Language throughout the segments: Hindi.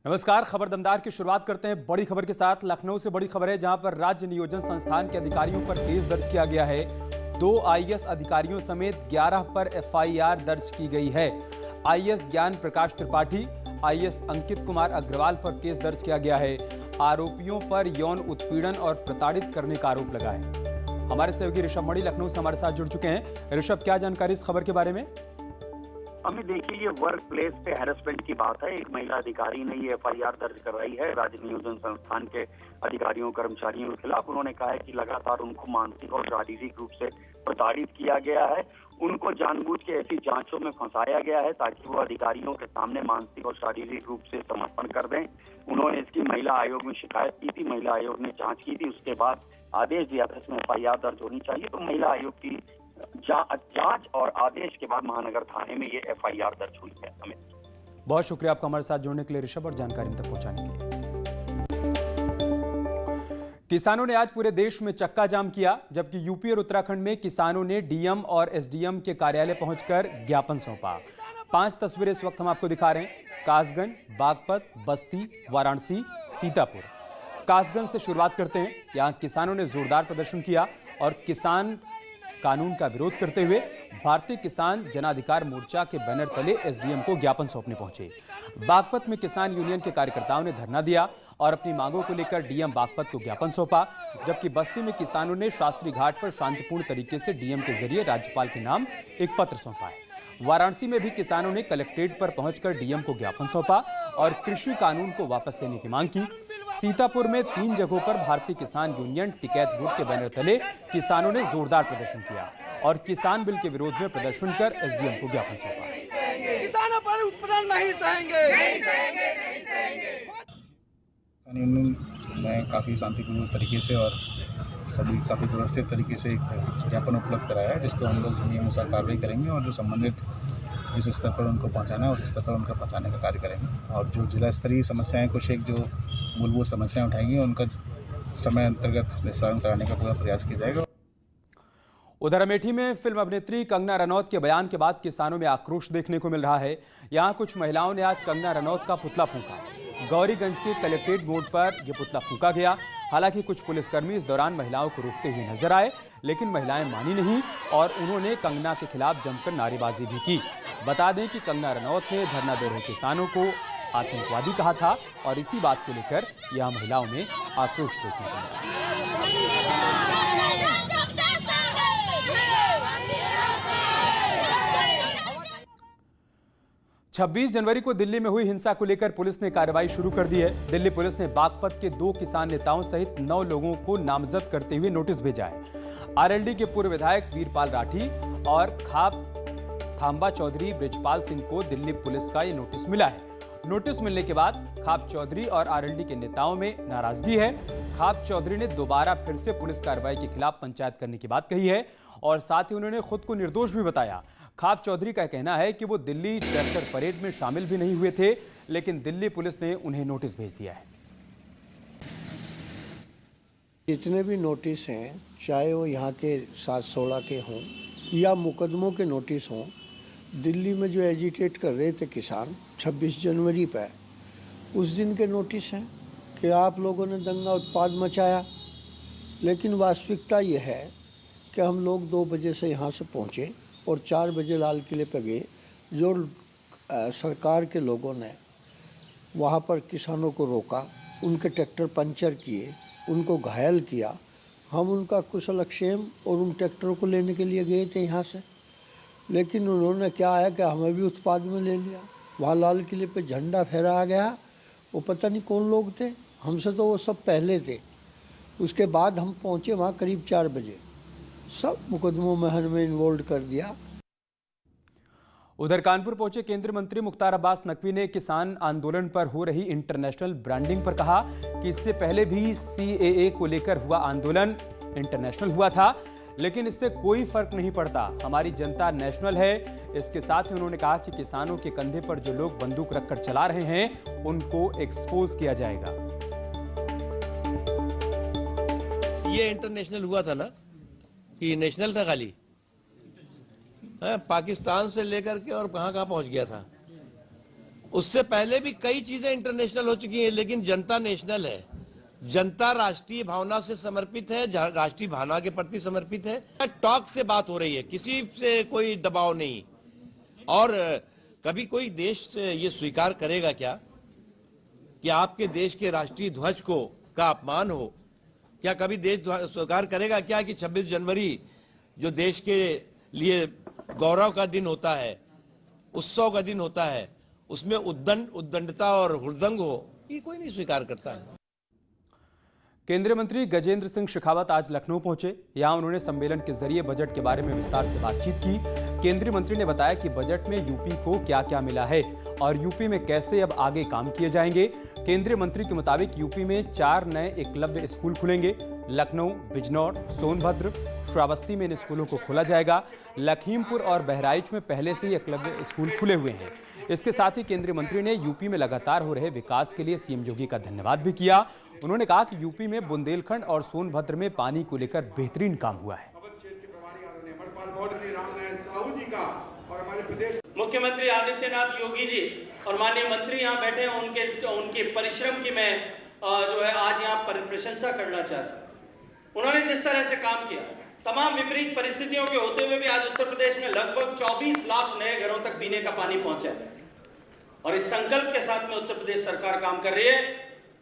नमस्कार। खबर दमदार की शुरुआत करते हैं बड़ी खबर के साथ। लखनऊ से बड़ी खबर है जहां पर राज्य नियोजन संस्थान के अधिकारियों पर केस दर्ज किया गया है। 2 आईएएस अधिकारियों समेत 11 पर एफआईआर दर्ज की गई है। आईएएस ज्ञान प्रकाश त्रिपाठी, आईएएस अंकित कुमार अग्रवाल पर केस दर्ज किया गया है। आरोपियों पर यौन उत्पीड़न और प्रताड़ित करने का आरोप लगा है। हमारे सहयोगी ऋषभ मणि लखनऊ से हमारे साथ जुड़ चुके हैं। ऋषभ, क्या जानकारी इस खबर के बारे में? हमें देखिए, ये वर्क प्लेस पे हैरेसमेंट की बात है। एक महिला अधिकारी ने ये एफआईआर दर्ज कराई है राज्य नियोजन संस्थान के अधिकारियों कर्मचारियों के खिलाफ। उन्होंने कहा है कि लगातार उनको मानसिक और शारीरिक रूप से प्रताड़ित किया गया है। उनको जानबूझ के ऐसी जांचों में फंसाया गया है ताकि वो अधिकारियों के सामने मानसिक और शारीरिक रूप से समर्पण कर दें। उन्होंने इसकी महिला आयोग में शिकायत की थी। महिला आयोग ने जांच की थी, उसके बाद आदेश दिया था इसमें एफआईआर दर्ज होनी चाहिए। तो महिला आयोग की जांच और आदेश के बाद महानगर थाने में ये एफआईआर दर्ज हुई है। हमें बहुत शुक्रिया आपका हमारे साथ जुड़ने के लिए ऋषभ और जानकारी तक पहुंचाने के लिए। किसानों ने आज पूरे देश में चक्का जाम किया, जबकि यूपी और उत्तराखंड में किसानों ने डीएम और एसडीएम के कार्यालय पहुंचकर ज्ञापन सौंपा। 5 तस्वीरें इस वक्त हम आपको दिखा रहे हैं। कासगंज, बागपत, बस्ती, वाराणसी, सीतापुर। कासगंज से शुरुआत करते हैं। यहां किसानों ने जोरदार प्रदर्शन किया और किसान कानून का विरोध करते हुए भारतीय किसान जनाधिकार मोर्चा के बैनर तले एसडीएम को ज्ञापन सौंपने पहुंचे। बागपत में किसान यूनियन के कार्यकर्ताओं ने धरना दिया और अपनी मांगों को लेकर डीएम बागपत को ज्ञापन सौंपा, जबकि बस्ती में किसानों ने शास्त्री घाट पर शांतिपूर्ण तरीके से डीएम के जरिए राज्यपाल के नाम एक पत्र सौंपा है। वाराणसी में भी किसानों ने कलेक्ट्रेट पर पहुंचकर डीएम को ज्ञापन सौंपा और कृषि कानून को वापस लेने की मांग की। सीतापुर में 3 जगहों पर भारतीय किसान यूनियन टिकैत बोर्ड के बैनर तले किसानों ने जोरदार प्रदर्शन किया और किसान बिल के विरोध में प्रदर्शन कर एसडीएम को ज्ञापन सौंपा। किसानों पर उत्पीड़न नहीं सहेंगे। यूनियन ने काफ़ी शांतिपूर्ण तरीके से और सभी काफ़ी व्यवस्थित तरीके से एक ज्ञापन उपलब्ध कराया है, जिसको हम लोग नियमानुसार कार्रवाई करेंगे और जो संबंधित जिस स्तर पर उनको पहुंचाना है उस स्तर पर उनका पहुंचाने का कार्य करेंगे। और जो जिला स्तरीय समस्याएं कुछ एक जो मूलभूत समस्याएं उठाएंगी उनका समय अंतर्गत निस्तारण कराने का पूरा प्रयास किया जाएगा। उधर अमेठी में फिल्म अभिनेत्री कंगना रनौत के बयान के बाद किसानों में आक्रोश देखने को मिल रहा है। यहां कुछ महिलाओं ने आज कंगना रनौत का पुतला फूंका। गौरीगंज के कलेक्ट्रेट बोर्ड पर यह पुतला फूंका गया। हालांकि कुछ पुलिसकर्मी इस दौरान महिलाओं को रोकते हुए नजर आए, लेकिन महिलाएं मानी नहीं और उन्होंने कंगना के खिलाफ जमकर नारेबाजी भी की। बता दें कि कंगना रनौत ने धरना दे रहे किसानों को आतंकवादी कहा था और इसी बात को लेकर यहां महिलाओं में आक्रोश देखने को मिला। 26 जनवरी को दिल्ली में हुई हिंसा को लेकर पुलिस ने कार्रवाई शुरू कर दी है। दिल्ली पुलिस ने बागपत के 2 किसान नेताओं सहित 9 लोगों को नामजद करते हुए नोटिस भेजा है। आरएलडी के पूर्व विधायक वीरपाल राठी और खाप थांबा चौधरी बृजपाल सिंह को दिल्ली पुलिस का ये नोटिस मिला है। नोटिस मिलने के बाद खाप चौधरी और आरएलडी के नेताओं में नाराजगी है। खाप चौधरी ने दोबारा फिर से पुलिस कार्रवाई के खिलाफ पंचायत करने की बात कही है और साथ ही उन्होंने खुद को निर्दोष भी बताया। खाप चौधरी का कहना है कि वो दिल्ली ट्रैक्टर परेड में शामिल भी नहीं हुए थे, लेकिन दिल्ली पुलिस ने उन्हें नोटिस भेज दिया है। जितने भी नोटिस हैं, चाहे वो यहाँ के 716 के हों या मुकदमों के नोटिस हों, दिल्ली में जो एजिटेट कर रहे थे किसान 26 जनवरी पर, उस दिन के नोटिस हैं कि आप लोगों ने दंगा उत्पाद मचाया। लेकिन वास्तविकता ये है कि हम लोग 2 बजे से यहाँ से पहुँचे और 4 बजे लाल किले पर गए। जो सरकार के लोगों ने वहाँ पर किसानों को रोका, उनके ट्रैक्टर पंचर किए, उनको घायल किया। हम उनका कुशलक्षेम और उन ट्रैक्टरों को लेने के लिए गए थे यहाँ से, लेकिन उन्होंने क्या है कि हमें भी उत्पाद में ले लिया। वहाँ लाल किले पे झंडा फहराया गया। वो पता नहीं कौन लोग थे, हमसे तो वो सब पहले थे। उसके बाद हम पहुँचे वहाँ करीब 4 बजे। सब मुकदमों में हमें इन्वॉल्व कर दिया। उधर कानपुर पहुंचे केंद्रीय मंत्री मुख्तार अब्बास नकवी ने किसान आंदोलन पर हो रही इंटरनेशनल ब्रांडिंग पर कहा कि इससे पहले भी सीएए को लेकर हुआ आंदोलन इंटरनेशनल हुआ था, लेकिन इससे कोई फर्क नहीं पड़ता। हमारी जनता नेशनल है। इसके साथ ही उन्होंने कहा कि किसानों के कंधे पर जो लोग बंदूक रखकर चला रहे हैं उनको एक्सपोज किया जाएगा। ये इंटरनेशनल हुआ था ना, कि नेशनल था खाली, पाकिस्तान से लेकर के और कहां पहुंच गया था। उससे पहले भी कई चीजें इंटरनेशनल हो चुकी हैं, लेकिन जनता नेशनल है। जनता राष्ट्रीय भावना से समर्पित है, राष्ट्रीय भावना के प्रति समर्पित है। टॉक से बात हो रही है, किसी से कोई दबाव नहीं। और कभी कोई देश ये स्वीकार करेगा क्या कि आपके देश के राष्ट्रीय ध्वज का अपमान हो? क्या कभी देश स्वीकार करेगा क्या कि 26 जनवरी जो देश के लिए गौरव का दिन होता है, उत्सव का दिन होता है, उसमें उद्दंडता और हुड़दंग हो? ये कोई नहीं स्वीकार करता है। केंद्रीय मंत्री गजेंद्र सिंह शेखावत आज लखनऊ पहुंचे। यहां उन्होंने सम्मेलन के जरिए बजट के बारे में विस्तार से बातचीत की। केंद्रीय मंत्री ने बताया कि बजट में यूपी को क्या क्या मिला है और यूपी में कैसे अब आगे काम किए जाएंगे। केंद्रीय मंत्री के मुताबिक यूपी में 4 नए एकलव्य स्कूल खुलेंगे। लखनऊ, बिजनौर, सोनभद्र, श्रावस्ती में इन स्कूलों को खोला जाएगा। लखीमपुर और बहराइच में पहले से ही एकलव्य स्कूल खुले हुए हैं। इसके साथ ही केंद्रीय मंत्री ने यूपी में लगातार हो रहे विकास के लिए सीएम योगी का धन्यवाद भी किया। उन्होंने कहा कि यूपी में बुंदेलखंड और सोनभद्र में पानी को लेकर बेहतरीन काम हुआ है। मुख्यमंत्री आदित्यनाथ योगी जी और माननीय मंत्री यहाँ बैठे हैं, उनके परिश्रम की मैं जो है आज यहाँ पर प्रशंसा करना चाहता हूँ। उन्होंने जिस तरह से काम किया, तमाम विपरीत परिस्थितियों के होते हुए भी आज उत्तर प्रदेश में लगभग 24 लाख नए घरों तक पीने का पानी पहुंचा है। और इस संकल्प के साथ में उत्तर प्रदेश सरकार काम कर रही है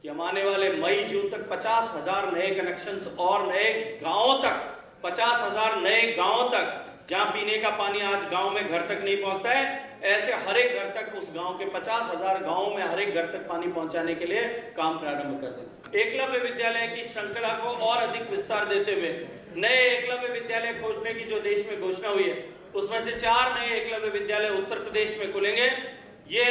कि हम आने वाले मई जून तक 50,000 नए कनेक्शंस और नए गांवों तक, 50,000 नए गांवों तक, जहां पीने का पानी आज गांव में घर तक नहीं पहुंचता है, ऐसे हर एक घर तक, उस गांव के 50,000 गांवों में हर एक घर तक पानी पहुंचाने के लिए काम प्रारंभ कर दें। एकलव्य विद्यालय की श्रृंखला को और अधिक विस्तार देते हुए नए एकलव्य विद्यालय खोलने की जो देश में घोषणा हुई है, उसमें से 4 नए एकलव्य विद्यालय उत्तर प्रदेश में खुलेंगे। ये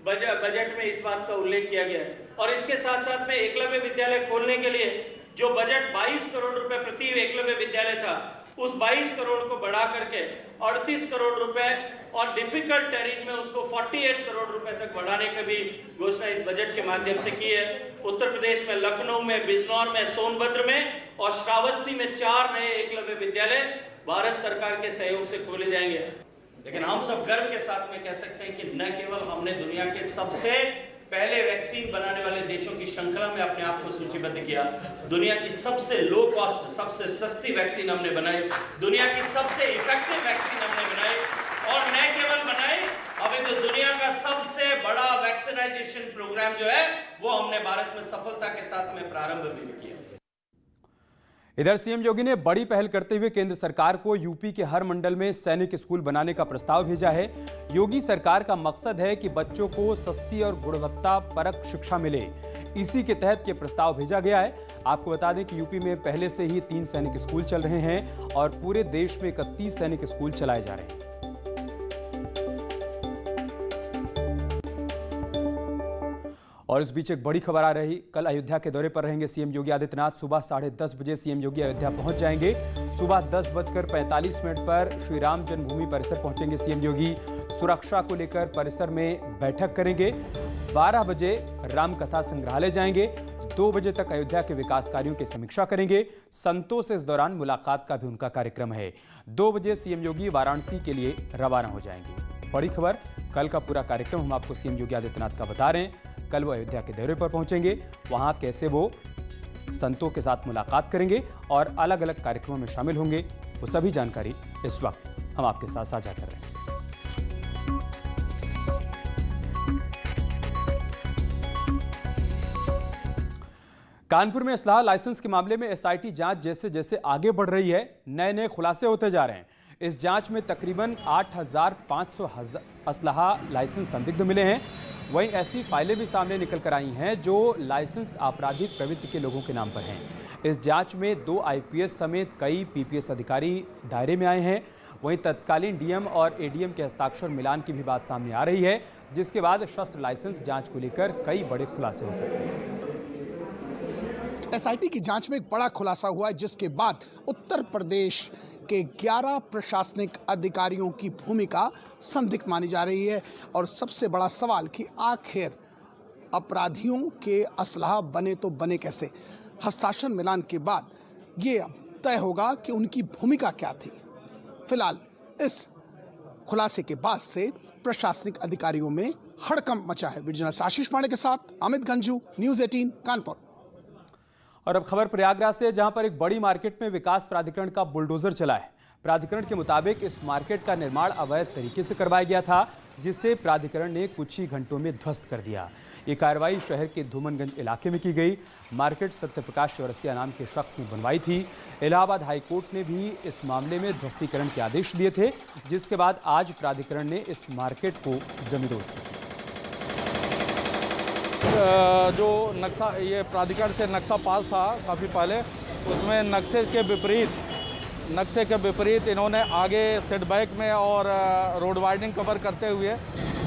बजट में इस बात का उल्लेख किया गया है। और इसके साथ साथ में एकलव्य विद्यालय खोलने के लिए जो बजट 22 करोड़ रुपए प्रति एकलव्य विद्यालय था, उस 22 करोड़ को बढ़ा करके 38 करोड़ रुपए और डिफिकल्ट टेरेन में उसको 48 करोड़ रुपए तक बढ़ाने की भी घोषणा इस बजट के माध्यम से की है। उत्तर प्रदेश में लखनऊ में, बिजनौर में, सोनभद्र में और श्रावस्ती में 4 नए एकलव्य विद्यालय भारत सरकार के सहयोग से खोले जाएंगे। लेकिन हम सब गर्व के साथ में कह सकते हैं कि न केवल हमने दुनिया के सबसे पहले वैक्सीन बनाने वाले देशों की श्रृंखला में अपने आप को सूचीबद्ध किया, दुनिया की सबसे लो कॉस्ट, सबसे सस्ती वैक्सीन हमने बनाई, दुनिया की सबसे इफेक्टिव वैक्सीन हमने बनाई, और न केवल बनाई, अभी तो दुनिया का सबसे बड़ा वैक्सीनाइजेशन प्रोग्राम जो है वो हमने भारत में सफलता के साथ में प्रारंभ भी किया। इधर सीएम योगी ने बड़ी पहल करते हुए केंद्र सरकार को यूपी के हर मंडल में सैनिक स्कूल बनाने का प्रस्ताव भेजा है। योगी सरकार का मकसद है कि बच्चों को सस्ती और गुणवत्ता परक शिक्षा मिले। इसी के तहत ये प्रस्ताव भेजा गया है। आपको बता दें कि यूपी में पहले से ही 3 सैनिक स्कूल चल रहे हैं और पूरे देश में 31 सैनिक स्कूल चलाए जा रहे हैं। और इस बीच एक बड़ी खबर आ रही, कल अयोध्या के दौरे पर रहेंगे सीएम योगी आदित्यनाथ। सुबह 10:30 बजे सीएम योगी अयोध्या पहुंच जाएंगे। सुबह 10:45 पर श्री राम जन्मभूमि परिसर पहुंचेंगे सीएम योगी। सुरक्षा को लेकर परिसर में बैठक करेंगे। 12 बजे रामकथा संग्रहालय जाएंगे। 2 बजे तक अयोध्या के विकास कार्यों की समीक्षा करेंगे। संतों से इस दौरान मुलाकात का भी उनका कार्यक्रम है। 2 बजे सीएम योगी वाराणसी के लिए रवाना हो जाएंगे। बड़ी खबर, कल का पूरा कार्यक्रम हम आपको सीएम योगी आदित्यनाथ का बता रहे हैं। कल वो अयोध्या के दौरे पर पहुंचेंगे, वहां कैसे वो संतों के साथ मुलाकात करेंगे और अलग अलग कार्यक्रमों में शामिल होंगे, वो सभी जानकारी इस वक्त हम आपके साथ साझा कर रहे हैं। कानपुर में असलाह लाइसेंस के मामले में एसआईटी जांच जैसे जैसे आगे बढ़ रही है, नए नए खुलासे होते जा रहे हैं। इस जांच में तकरीबन 8,500 असलाह लाइसेंस संदिग्ध मिले हैं। वहीं ऐसी फाइलें भी सामने निकल कर आई हैं जो लाइसेंस आपराधिक प्रवृत्ति के लोगों के नाम पर हैं। इस जांच में 2 आईपीएस समेत कई पीपीएस अधिकारी दायरे में आए हैं। वहीं तत्कालीन डीएम और एडीएम के हस्ताक्षर मिलान की भी बात सामने आ रही है, जिसके बाद शस्त्र लाइसेंस जांच को लेकर कई बड़े खुलासे हो सकते हैं। एसआईटी की जांच में एक बड़ा खुलासा हुआ है, जिसके बाद उत्तर प्रदेश के 11 प्रशासनिक अधिकारियों की भूमिका संदिग्ध मानी जा रही है। और सबसे बड़ा सवाल कि आखिर अपराधियों के असलाह बने तो बने कैसे। हस्ताक्षर मिलान के बाद ये अब तय होगा कि उनकी भूमिका क्या थी। फिलहाल इस खुलासे के बाद से प्रशासनिक अधिकारियों में हड़कंप मचा है। वीडियो जर्नलिस्ट आशीष पांडे के साथ अमित गंजू, न्यूज़ 18 कानपुर। और अब खबर प्रयागराज से, जहां पर एक बड़ी मार्केट में विकास प्राधिकरण का बुलडोजर चला है। प्राधिकरण के मुताबिक इस मार्केट का निर्माण अवैध तरीके से करवाया गया था, जिसे प्राधिकरण ने कुछ ही घंटों में ध्वस्त कर दिया। ये कार्रवाई शहर के धूमनगंज इलाके में की गई। मार्केट सत्यप्रकाश चौरसिया नाम के शख्स ने बनवाई थी। इलाहाबाद हाईकोर्ट ने भी इस मामले में ध्वस्तीकरण के आदेश दिए थे, जिसके बाद आज प्राधिकरण ने इस मार्केट को जमींदोज किया। जो नक्शा, ये प्राधिकरण से नक्शा पास था काफ़ी पहले, उसमें नक्शे के विपरीत इन्होंने आगे सेटबैक में और रोड वाइडनिंग कवर करते हुए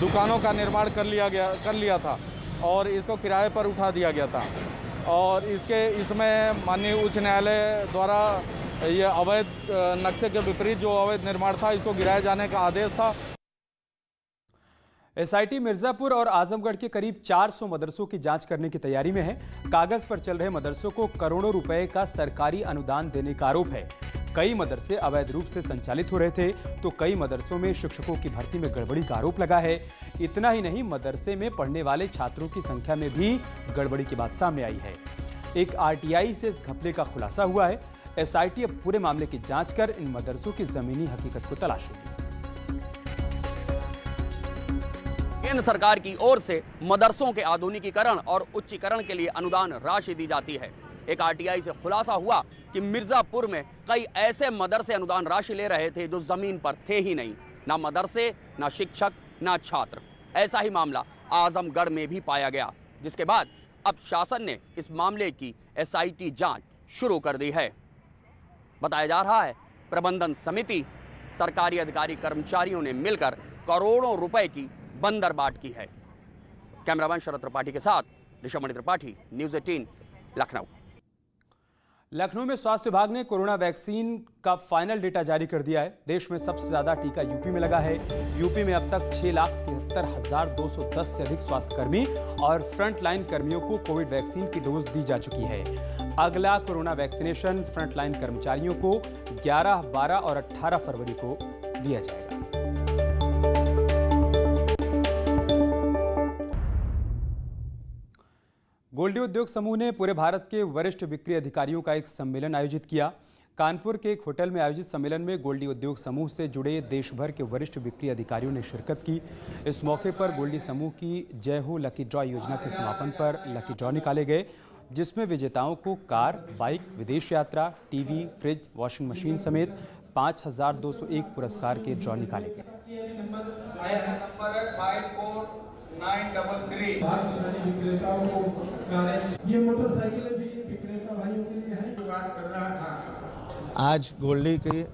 दुकानों का निर्माण कर लिया था और इसको किराए पर उठा दिया गया था। और इसमें माननीय उच्च न्यायालय द्वारा ये अवैध नक्शे के विपरीत जो अवैध निर्माण था, इसको गिराए जाने का आदेश था। एसआईटी मिर्जापुर और आजमगढ़ के करीब 400 मदरसों की जांच करने की तैयारी में है। कागज पर चल रहे मदरसों को करोड़ों रुपए का सरकारी अनुदान देने का आरोप है। कई मदरसे अवैध रूप से संचालित हो रहे थे, तो कई मदरसों में शिक्षकों की भर्ती में गड़बड़ी का आरोप लगा है। इतना ही नहीं, मदरसे में पढ़ने वाले छात्रों की संख्या में भी गड़बड़ी की बात सामने आई है। एक आरटीआई से इस घपले का खुलासा हुआ है। एसआईटी अब पूरे मामले की जांच कर इन मदरसों की जमीनी हकीकत को तलाशेगी। केंद्र सरकार की ओर से मदरसों के आधुनिकीकरण और उच्चीकरण के लिए अनुदान राशि दी जाती है। एक आरटीआई से खुलासा हुआ कि मिर्जापुर में कई ऐसे मदरसे अनुदान राशि ले रहे थे जो जमीन पर थे ही नहीं, ना मदरसे, ना शिक्षक, ना छात्र। ऐसा ही मामला आजमगढ़ में भी पाया गया, जिसके बाद अब शासन ने इस मामले की एसआईटी जांच शुरू कर दी है। बताया जा रहा है प्रबंधन समिति, सरकारी अधिकारी कर्मचारियों ने मिलकर करोड़ों रुपए की बंदरबाट की है। कैमरामैन शरद त्रिपाठी के साथ ऋषभमणि त्रिपाठी, न्यूज़ 18 लखनऊ। लखनऊ में स्वास्थ्य विभाग ने कोरोना वैक्सीन का फाइनल डेटा जारी कर दिया है। देश में सबसे ज्यादा टीका यूपी में लगा है। यूपी में अब तक 6,73,210 से अधिक स्वास्थ्यकर्मी और फ्रंटलाइन कर्मियों को कोविड वैक्सीन की डोज दी जा चुकी है। अगला कोरोना वैक्सीनेशन फ्रंटलाइन कर्मचारियों को 11, 12 और 18 फरवरी को दिया जाएगा। गोल्डी उद्योग समूह ने पूरे भारत के वरिष्ठ बिक्री अधिकारियों का एक सम्मेलन आयोजित किया। कानपुर के एक होटल में आयोजित सम्मेलन में गोल्डी उद्योग समूह से जुड़े देश भर के वरिष्ठ बिक्री अधिकारियों ने शिरकत की। इस मौके पर गोल्डी समूह की जय हो लकी ड्रॉ योजना के समापन पर लकी ड्रॉ निकाले गए, जिसमें विजेताओं को कार, बाइक, विदेश यात्रा, टीवी, फ्रिज, वॉशिंग मशीन समेत 5,201 पुरस्कार के ड्रॉ निकाले गए। आज गोल्डी की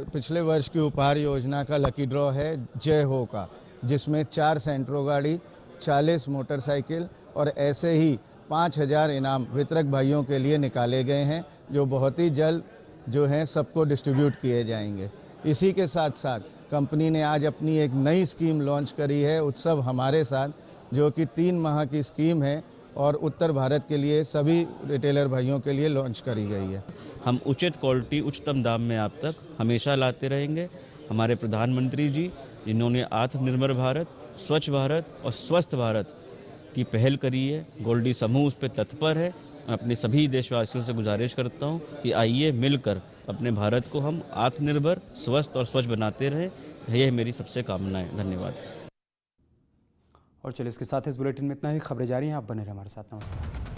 पिछले वर्ष की उपहार योजना का लकी ड्रॉ है जय हो का, जिसमें 4 सेंट्रो गाड़ी, 40 मोटरसाइकिल और ऐसे ही 5,000 इनाम वितरक भाइयों के लिए निकाले गए हैं, जो बहुत ही जल्द जो हैं सबको डिस्ट्रीब्यूट किए जाएंगे। इसी के साथ साथ कंपनी ने आज अपनी एक नई स्कीम लॉन्च करी है, उत्सव हमारे साथ, जो कि 3 माह की स्कीम है और उत्तर भारत के लिए सभी रिटेलर भाइयों के लिए लॉन्च करी गई है। हम उचित क्वालिटी उच्चतम दाम में आप तक हमेशा लाते रहेंगे। हमारे प्रधानमंत्री जी, जिन्होंने आत्मनिर्भर भारत, स्वच्छ भारत और स्वस्थ भारत की पहल करी है, गोल्डी समूह उस पर तत्पर है। मैं अपने सभी देशवासियों से गुजारिश करता हूं कि आइए मिलकर अपने भारत को हम आत्मनिर्भर, स्वस्थ और स्वच्छ बनाते रहें। यह मेरी सबसे कामना है। धन्यवाद। और चलिए इसके साथ इस बुलेटिन में इतना ही। खबरें जारी हैं, आप बने रहे हमारे साथ। नमस्कार।